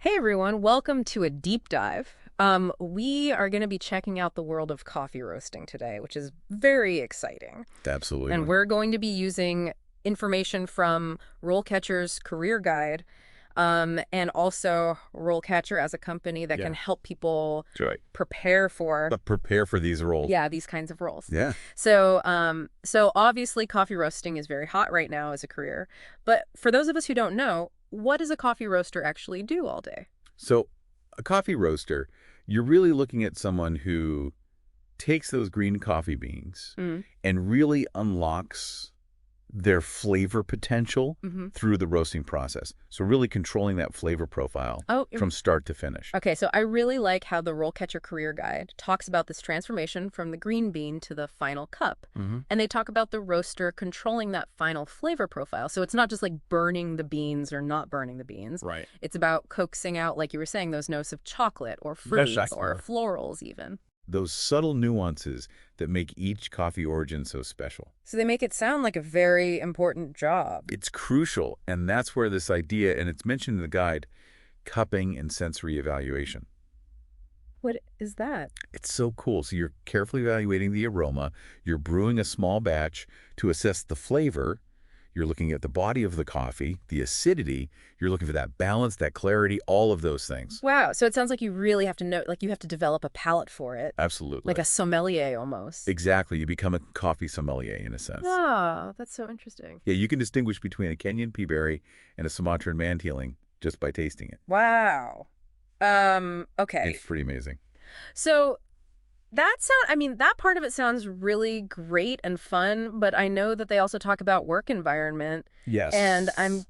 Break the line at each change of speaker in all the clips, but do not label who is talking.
Hey everyone, welcome to a deep dive. We are going to be checking out the world of coffee roasting today, which is very exciting. And
Absolutely.
we're going to be using information from RoleCatcher's career guide, and also RoleCatcher as a company that can
Yeah.
help people
That's right.
prepare for,
But prepare for these roles.
yeah, these kinds of roles.
Yeah.
So obviously coffee roasting is very hot right now as a career. But for those of us who don't know, what does a coffee roaster actually do all day?
So a coffee roaster, you're really looking at someone who takes those green coffee beans
Mm.
and really unlocks their flavor potential
Mm-hmm.
through the roasting process. So really controlling that flavor profile
Oh,
from start to finish.
okay. So I really like how the RoleCatcher Career Guide talks about this transformation from the green bean to the final cup.
Hmm.
And they talk about the roaster controlling that final flavor profile. So it's not just like burning the beans or not burning the beans.
Right.
It's about coaxing out, like you were saying, those notes of chocolate or
That's
fruit
right.
or florals even.
Those subtle nuances that make each coffee origin so special.
So they make it sound like a very important job.
It's crucial, and that's where this idea, and it's mentioned in the guide, cupping and sensory evaluation.
What is that?
It's so cool. So you're carefully evaluating the aroma. You're brewing a small batch to assess the flavor. You're looking at the body of the coffee, the acidity. You're looking for that balance, that clarity, all of those things.
Wow. So it sounds like you really have to know, like you have to develop a palate for it,
Absolutely.
like a sommelier almost.
Exactly. You become a coffee sommelier in a sense.
Oh, that's so interesting.
Yeah, you can distinguish between a Kenyan peaberry and a Sumatran mantealing just by tasting it.
Wow. Okay.
It's pretty amazing.
So that part of it sounds really great and fun, but I know that they also talk about work environment,
Yes.
and I'm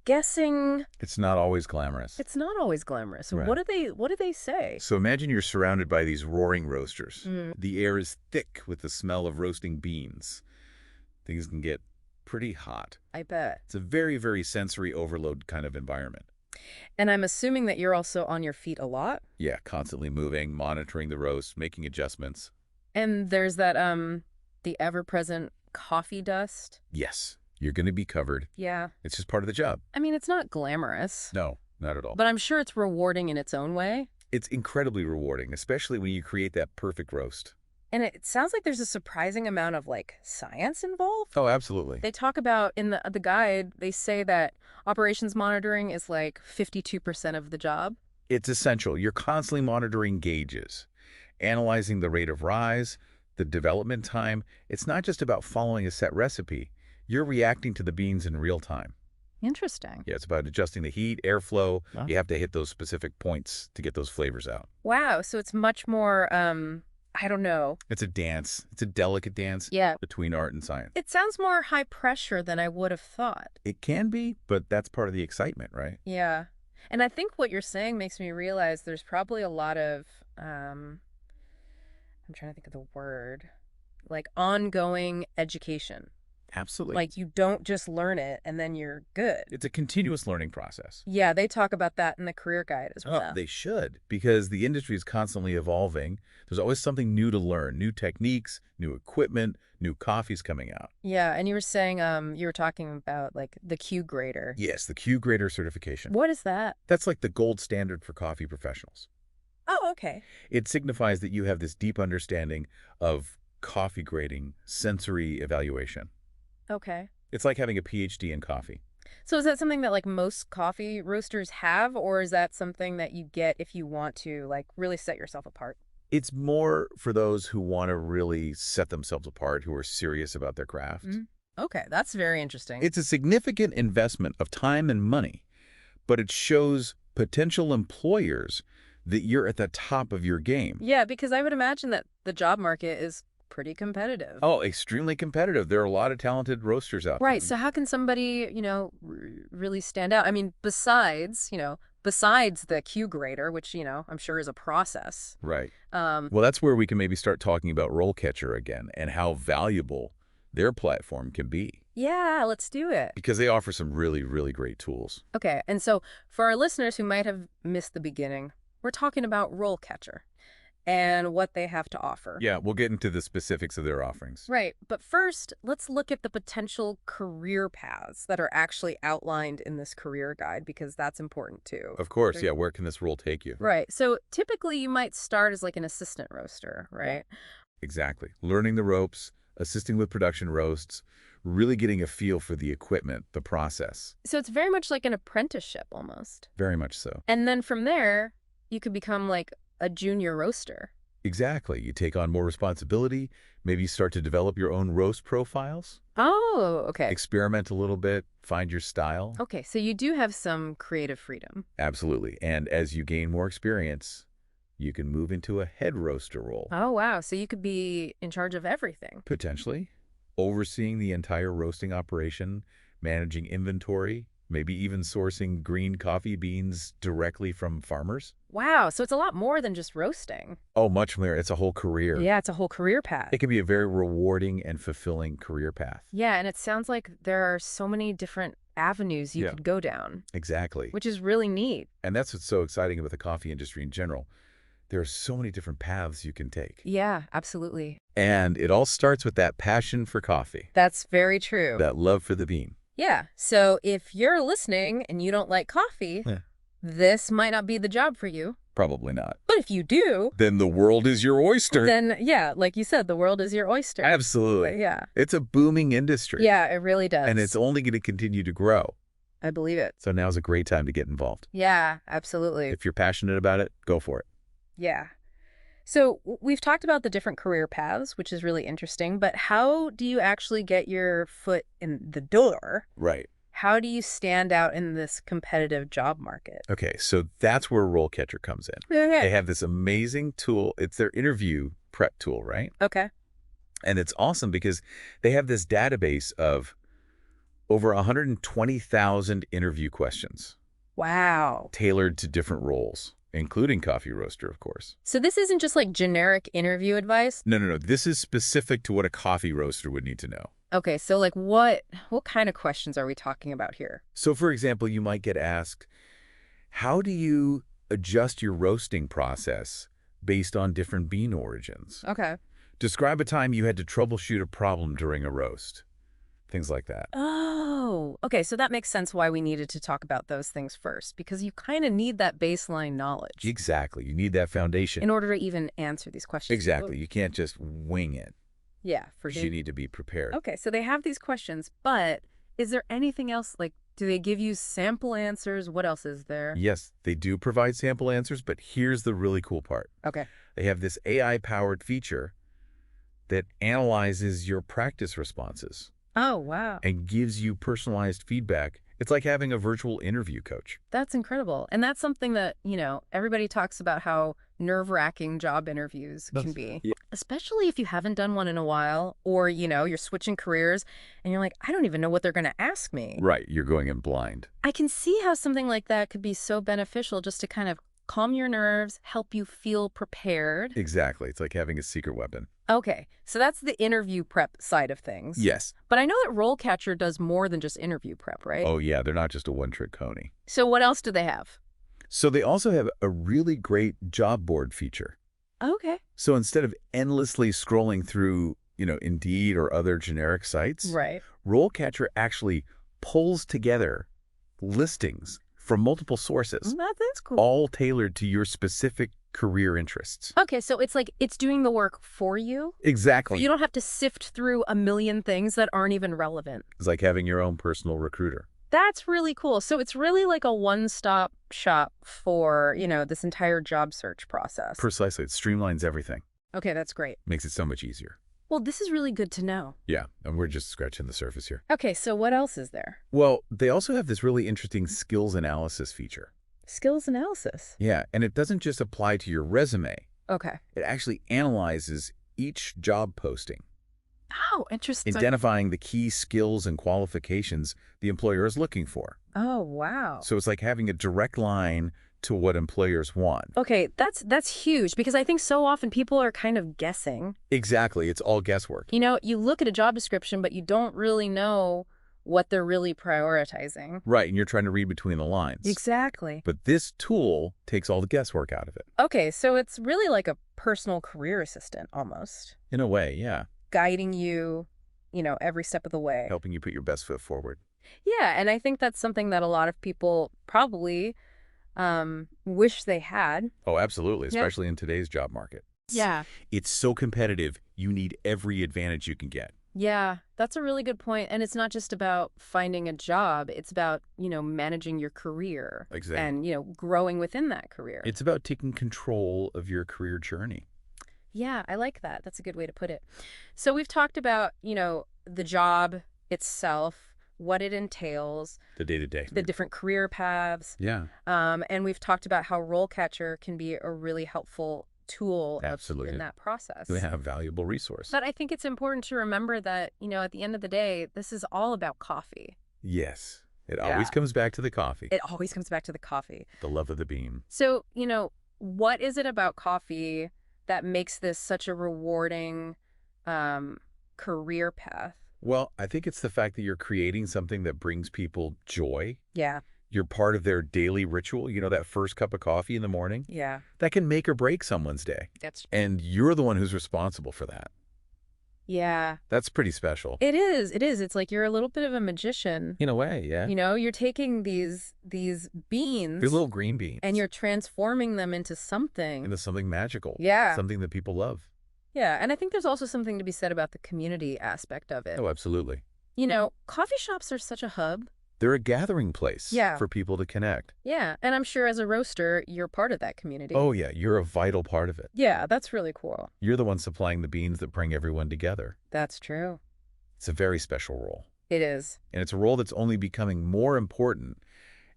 guessing
It's not always glamorous.
it's not always glamorous.
Right.
What do they say?
So imagine you're surrounded by these roaring roasters.
Mm.
The air is thick with the smell of roasting beans. Things can get pretty hot.
I bet.
It's a very, very sensory overload kind of environment.
And I'm assuming that you're also on your feet a lot.
Yeah, constantly moving, monitoring the roast, making adjustments.
And there's that the ever-present coffee dust.
Yes, you're going to be covered.
Yeah.
It's just part of the job.
I mean, it's not glamorous,
No, not at all.
but I'm sure it's rewarding in its own way.
It's incredibly rewarding, especially when you create that perfect roast.
And it sounds like there's a surprising amount of like science involved.
Oh, absolutely.
They talk about in the guide, they say that operations monitoring is like 52% of the job.
It's essential. You're constantly monitoring gauges, analyzing the rate of rise, the development time. It's not just about following a set recipe. You're reacting to the beans in real time.
Interesting.
Yeah, it's about adjusting the heat, airflow.
Wow.
You have to hit those specific points to get those flavors out.
Wow. So it's much more, I don't know.
It's a dance. It's a delicate dance
Yeah.
between art and science.
It sounds more high pressure than I would have thought.
It can be, but that's part of the excitement, right?
Yeah. And I think what you're saying makes me realize there's probably a lot of, I'm trying to think of the word, like ongoing education.
Absolutely.
Like you don't just learn it and then you're good.
It's a continuous learning process.
Yeah, they talk about that in the career guide as
Oh,
well.
they should, because the industry is constantly evolving. There's always something new to learn, new techniques, new equipment, new coffees coming out.
Yeah, and you were saying you were talking about like the Q grader.
Yes, the Q Grader certification.
What is that?
That's like the gold standard for coffee professionals.
Oh, okay.
It signifies that you have this deep understanding of coffee grading, sensory evaluation.
Okay.
It's like having a PhD in coffee.
So is that something that like most coffee roasters have, or is that something that you get if you want to like really set yourself apart?
It's more for those who want to really set themselves apart, who are serious about their craft.
Mhm. Okay, that's very interesting.
It's a significant investment of time and money, but it shows potential employers that you're at the top of your game.
Yeah, because I would imagine that the job market is pretty competitive.
Oh, extremely competitive. There are a lot of talented roasters out
Right.
there.
So how can somebody, really stand out? I mean, besides the Q grader, which, I'm sure is a process.
Right.
Um,
Well, that's where we can maybe start talking about RoleCatcher again and how valuable their platform can be,
yeah, let's do it.
because they offer some really, really great tools.
Okay. And so for our listeners who might have missed the beginning, we're talking about RoleCatcher. and what they have to offer.
Yeah, we'll get into the specifics of their offerings.
Right. But first, let's look at the potential career paths that are actually outlined in this career guide, because that's important too.
Of course, yeah. Where can this role take you?
Right. So typically you might start as like an assistant roaster, right?
Exactly. Learning the ropes, assisting with production roasts, really getting a feel for the equipment, the process.
So it's very much like an apprenticeship almost.
Very much so.
And then from there, you could become like a junior roaster.
Exactly. You take on more responsibility. Maybe you start to develop your own roast profiles.
Oh, okay.
Experiment a little bit, find your style.
Okay, so you do have some creative freedom.
Absolutely. And as you gain more experience, you can move into a head roaster role.
Oh, wow. So you could be in charge of everything.
Potentially. Overseeing the entire roasting operation, managing inventory, maybe even sourcing green coffee beans directly from farmers.
Wow, so it's a lot more than just roasting.
Oh, much more. It's a whole career.
Yeah, it's a whole career path.
It can be a very rewarding and fulfilling career path.
Yeah, and it sounds like there are so many different avenues you could go down.
Exactly.
Which is really neat.
And that's what's so exciting about the coffee industry in general. There are so many different paths you can take.
Yeah, absolutely.
And it all starts with that passion for coffee.
That's very true.
That love for the bean.
Yeah, so if you're listening and you don't like coffee, this might not be the job for you.
Probably not.
But if you do,
then the world is your oyster.
Then, yeah, like you said, the world is your oyster.
Absolutely.
Yeah.
It's a booming industry.
Yeah, it really does.
And it's only going to continue to grow.
I believe it.
So now's a great time to get involved.
Yeah, absolutely.
If you're passionate about it, go for it.
Yeah. So we've talked about the different career paths, which is really interesting, but how do you actually get your foot in the door?
Right.
How do you stand out in this competitive job market?
Okay, so that's where RoleCatcher comes in.
Okay.
They have this amazing tool. It's their interview prep tool, right?
Okay.
And it's awesome because they have this database of over 120,000 interview questions.
Wow.
Tailored to different roles, including coffee roaster, of course.
So this isn't just like generic interview advice?
No. This is specific to what a coffee roaster would need to know.
Okay, so like what kind of questions are we talking about here?
So for example, you might get asked, how do you adjust your roasting process based on different bean origins?
Okay.
Describe a time you had to troubleshoot a problem during a roast. Things like that.
Oh, okay. So that makes sense why we needed to talk about those things first, because you kind of need that baseline knowledge.
Exactly. You need that foundation.
In order to even answer these questions.
Exactly. You can't just wing it.
Yeah, for sure.
You need to be prepared.
Okay, so they have these questions, but is there anything else? Like, do they give you sample answers? What else is there?
Yes, they do provide sample answers, but here's the really cool part.
Okay.
They have this AI-powered feature that analyzes your practice responses.
Oh, wow.
And gives you personalized feedback. It's like having a virtual interview coach.
That's incredible. And that's something that, everybody talks about how nerve-wracking job interviews can be.
Yeah.
Especially if you haven't done one in a while, or, you're switching careers and you're like, I don't even know what they're going to ask me.
Right. You're going in blind.
I can see how something like that could be so beneficial just to kind of calm your nerves, help you feel prepared.
Exactly. It's like having a secret weapon.
Okay, so that's the interview prep side of things.
Yes.
But I know that RoleCatcher does more than just interview prep, right?
Oh, yeah. They're not just a one-trick pony.
So what else do they have?
So they also have a really great job board feature.
Okay.
So instead of endlessly scrolling through, Indeed or other generic sites,
Right.
RoleCatcher actually pulls together listings from multiple sources,
That's cool.
all tailored to your specific career interests.
Okay, so it's like it's doing the work for you.
Exactly.
You don't have to sift through a million things that aren't even relevant.
It's like having your own personal recruiter.
That's really cool. So it's really like a one-stop shop for, this entire job search process.
Precisely. It streamlines everything.
Okay, that's great.
Makes it so much easier.
Well, this is really good to know.
Yeah, and we're just scratching the surface here.
Okay, so what else is there?
Well, they also have this really interesting skills analysis feature.
Skills analysis.
Yeah, and it doesn't just apply to your resume.
Okay.
It actually analyzes each job posting,
Oh, interesting.
identifying the key skills and qualifications the employer is looking for.
Oh, wow.
So it's like having a direct line to what employers want.
Okay, that's huge, because I think so often people are kind of guessing.
Exactly. It's all guesswork.
You look at a job description, but you don't really know what they're really prioritizing.
Right, and you're trying to read between the lines.
Exactly.
But this tool takes all the guesswork out of it.
Okay, so it's really like a personal career assistant almost,
In a way, yeah.
guiding you, every step of the way.
Helping you put your best foot forward.
Yeah, and I think that's something that a lot of people probably wish they had.
Oh, absolutely,
Yeah.
especially in today's job market.
Yeah.
It's so competitive, you need every advantage you can get.
Yeah, that's a really good point. And it's not just about finding a job. It's about, managing your career
Exactly.
and, growing within that career.
It's about taking control of your career journey.
Yeah, I like that. That's a good way to put it. So we've talked about, the job itself, what it entails,
The day-to-day.
the different career paths.
Yeah,
And we've talked about how RoleCatcher can be a really helpful tool
absolutely.
in that process.
We have a valuable resource.
But I think it's important to remember that, at the end of the day, this is all about coffee.
Yes, it
Yeah.
always comes back to the coffee,
It always comes back to the coffee.
the love of the bean.
So, what is it about coffee that makes this such a rewarding career path?
Well, I think it's the fact that you're creating something that brings people joy.
Yeah,
You're part of their daily ritual, that first cup of coffee in the morning.
yeah.
That can make or break someone's day.
That's
And you're the one who's responsible for that.
Yeah.
That's pretty special.
It is. It is. It's like you're a little bit of a magician.
In a way, yeah.
You're taking these beans
They're little green beans.
and you're transforming them into something.
into something magical.
Yeah.
Something that people love.
Yeah, and I think there's also something to be said about the community aspect of it.
Oh, absolutely.
Coffee shops are such a hub.
They're a gathering place
Yeah.
for people to connect.
Yeah, and I'm sure as a roaster, you're part of that community.
Oh, yeah. You're a vital part of it.
Yeah, that's really cool.
You're the one supplying the beans that bring everyone together.
That's true.
It's a very special role.
It is.
And it's a role that's only becoming more important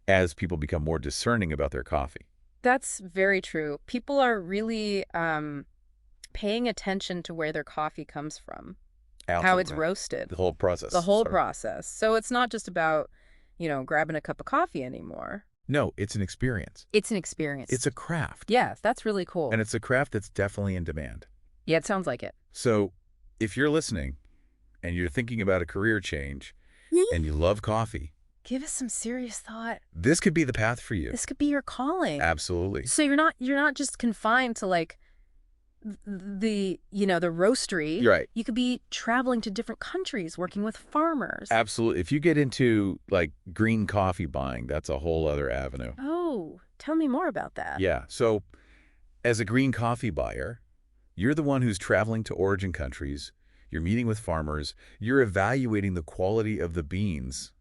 as people become more discerning about their coffee.
That's very true. People are really paying attention to where their coffee comes from, how it's
Absolutely.
roasted,
The whole process.
the whole
Sorry.
process. So it's not just about, grabbing a cup of coffee anymore.
No, it's an experience.
It's an experience.
It's a craft.
Yeah, that's really cool.
And it's a craft that's definitely in demand.
Yeah, it sounds like it.
So if you're listening and you're thinking about a career change and you love coffee,
Give us some serious thought.
this could be the path for you.
This could be your calling.
Absolutely.
So you're not just confined to like the roastery.
You're right.
You could be traveling to different countries, working with farmers.
Absolutely. If you get into like green coffee buying, that's a whole other avenue.
Oh, tell me more about that.
Yeah. So as a green coffee buyer, you're the one who's traveling to origin countries. You're meeting with farmers. You're evaluating the quality of the beans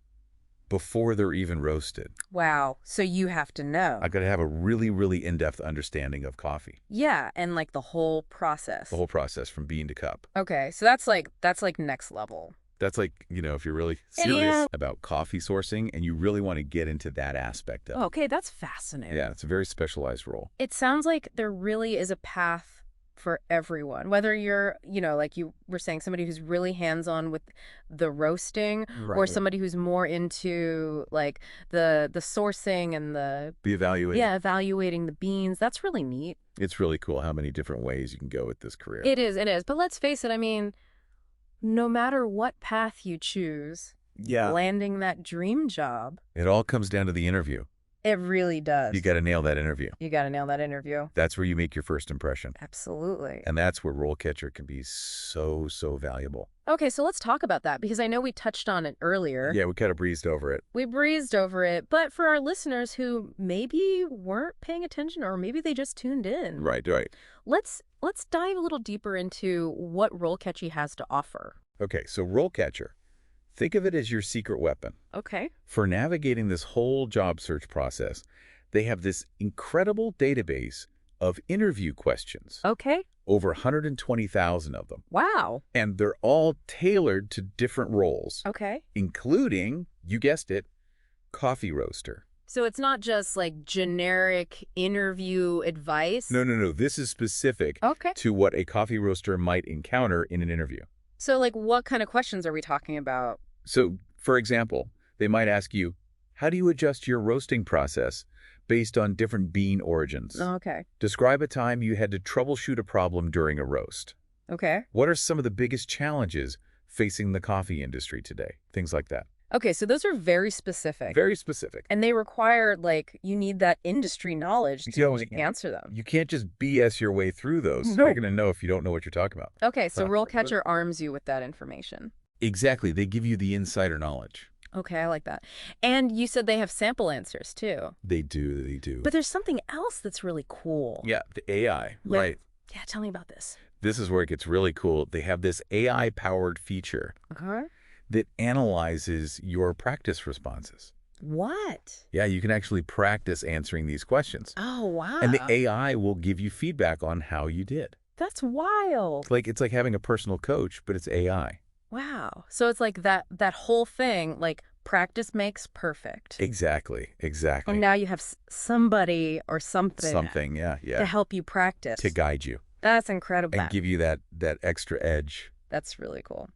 before they're even roasted.
Wow. So you have to know.
I got to have a really, really in-depth understanding of coffee,
Yeah, and like the whole process.
the whole process from bean to cup.
Okay, so that's like next level.
That's like, if you're really
Yeah.
serious about coffee sourcing and you really want to get into that aspect of it.
Okay, that's fascinating.
Yeah, it's a very specialized role.
It sounds like there really is a path for everyone, whether you're, like you were saying, somebody who's really hands-on with the roasting or
Right.
somebody who's more into like the sourcing and the
The evaluating.
evaluating the beans. That's really neat.
It's really cool how many different ways you can go with this career.
It is. But let's face it, I mean, no matter what path you choose,
Yeah.
landing that dream job,
It all comes down to the interview.
it really does.
You got to nail that interview.
You got to nail that interview.
That's where you make your first impression.
Absolutely.
And that's where RoleCatcher can be so, so valuable.
Okay, so let's talk about that because I know we touched on it earlier.
Yeah, we kind of breezed over it.
We breezed over it, but for our listeners who maybe weren't paying attention or maybe they just tuned in,
Right.
let's dive a little deeper into what RoleCatcher has to offer.
Okay, so RoleCatcher, think of it as your secret weapon.
Okay.
For navigating this whole job search process, they have this incredible database of interview questions,
Okay.
over 120,000 of them.
Wow.
And they're all tailored to different roles,
Okay.
including, you guessed it, coffee roaster.
So it's not just like generic interview advice.
No. This is specific
Okay.
to what a coffee roaster might encounter in an interview.
So like what kind of questions are we talking about?
So, for example, they might ask you, how do you adjust your roasting process based on different bean origins?
Okay.
Describe a time you had to troubleshoot a problem during a roast.
Okay.
What are some of the biggest challenges facing the coffee industry today? Things like that.
Okay, so those are very specific.
Very specific.
And they require, like, you need that industry knowledge
You know,
to answer them.
you can't just BS your way through those.
No.
You're going to know if you don't know what you're talking about.
Okay, so RoleCatcher arms you with that information.
Exactly. They give you the insider knowledge.
Okay, I like that. And you said they have sample answers, too.
They do. They do.
But there's something else that's really cool.
Yeah, the AI. Right.
Yeah, tell me about this.
This is where it gets really cool. They have this AI-powered feature
Okay.
that analyzes your practice responses.
What?
Yeah, you can actually practice answering these questions.
Oh, wow.
And the AI will give you feedback on how you did.
That's wild.
It's like having a personal coach, but it's AI.
Wow. So it's like that whole thing, like practice makes perfect.
Exactly. Exactly.
And now you have somebody or something
Yeah.
to help you practice.
To guide you.
That's incredible.
And give you that extra edge.
That's really cool.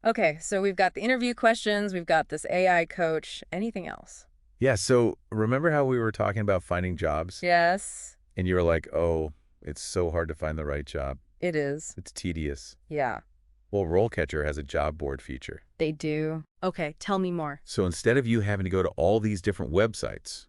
Okay, so we've got the interview questions, we've got this AI coach. Anything else?
Yeah, so remember how we were talking about finding jobs?
Yes.
And you were like, oh, it's so hard to find the right job.
It is.
It's tedious.
Yeah.
Well, RoleCatcher has a job board feature.
They do. Okay, tell me more.
So instead of you having to go to all these different websites,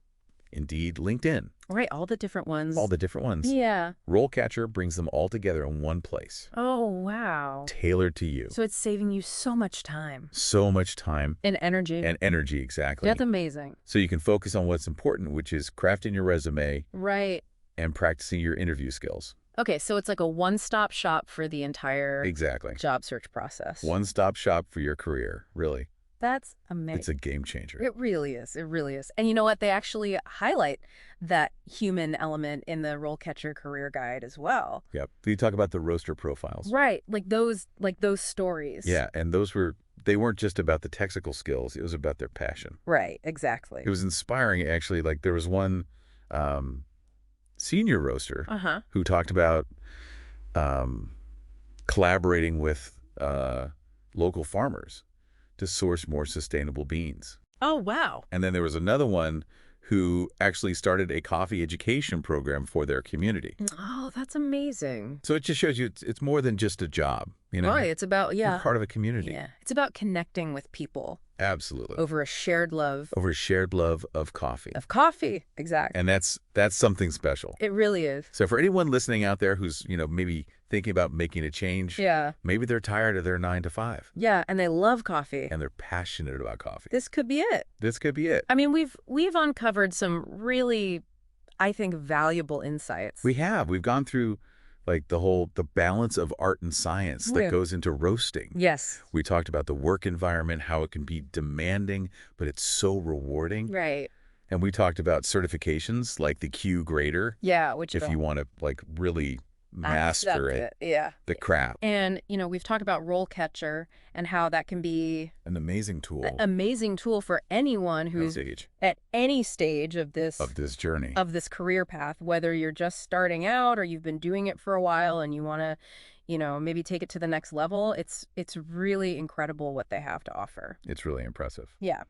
Indeed, LinkedIn,
Right, all the different ones.
all the different ones,
Yeah.
RoleCatcher brings them all together in one place,
Oh, wow.
tailored to you.
So it's saving you so much time.
So much time
And energy.
and energy, exactly.
That's amazing.
So you can focus on what's important, which is crafting your resume
Right.
and practicing your interview skills.
Okay, so it's like a one-stop shop for the entire
Exactly.
job search process.
One-stop shop for your career, really.
That's amazing.
It's a game changer.
It really is. It really is. And you know what? They actually highlight that human element in the RoleCatcher career guide as well.
Yep. You talk about the roaster profiles.
Right. Like those stories.
Yeah, and they weren't just about the technical skills. It was about their passion.
Right. Exactly.
It was inspiring, actually. Like there was one senior roaster who talked about collaborating with local farmers to source more sustainable beans.
Oh, wow.
And then there was another one who actually started a coffee education program for their community.
Oh, that's amazing.
So it just shows you it's more than just a job, you know?
Right. It's about,
You're part of a community.
Yeah. It's about connecting with people.
Absolutely.
Over a shared love.
Over a shared love of coffee.
Of coffee. Exactly.
And that's something special.
It really is.
So for anyone listening out there who's, maybe thinking about making a change.
Yeah.
Maybe they're tired of their 9 to 5.
Yeah, and they love coffee.
And they're passionate about coffee.
This could be it.
This could be it.
I mean, we've uncovered some really, I think, valuable insights.
We have. We've gone through like the balance of art and science that goes into roasting.
Yes.
We talked about the work environment, how it can be demanding, but it's so rewarding.
Right.
And we talked about certifications like the Q grader.
Yeah, which
if you want to like really master it.
Yeah.
The craft.
And, we've talked about RoleCatcher and how that can be
an amazing tool.
An amazing tool for anyone who's at any stage of this
journey,
of this career path, whether you're just starting out or you've been doing it for a while and you want to, maybe take it to the next level. It's really incredible what they have to offer.
It's really impressive.
Yeah.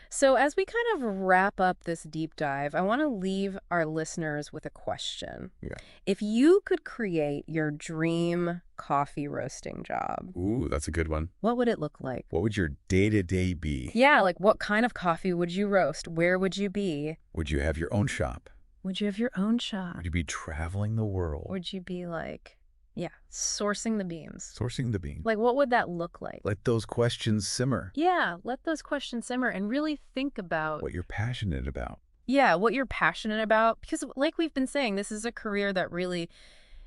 So as we kind of wrap up this deep dive, I want to leave our listeners with a question.
Yeah.
If you could create your dream coffee roasting job.
Ooh, that's a good one.
What would it look like?
What would your day-to-day be?
Yeah, like what kind of coffee would you roast? Where would you be?
Would you have your own shop?
Would you have your own shop?
Would you be traveling the world?
Would you be like, sourcing the beans?
Sourcing the beans.
Like, what would that look like?
Let those questions simmer.
Yeah, let those questions simmer and really think about
what you're passionate about.
Yeah, what you're passionate about. Because like we've been saying, this is a career that really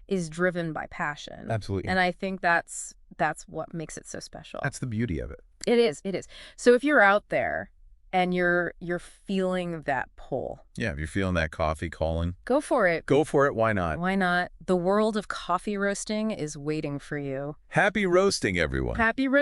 is driven by passion.
Absolutely.
And I think that's what makes it so special.
That's the beauty of it.
It is. It is. So if you're out there and you're feeling that pull.
Yeah, if you're feeling that coffee calling.
Go for it.
Go for it. Why not?
Why not? The world of coffee roasting is waiting for you.
Happy roasting, everyone.
Happy roasting.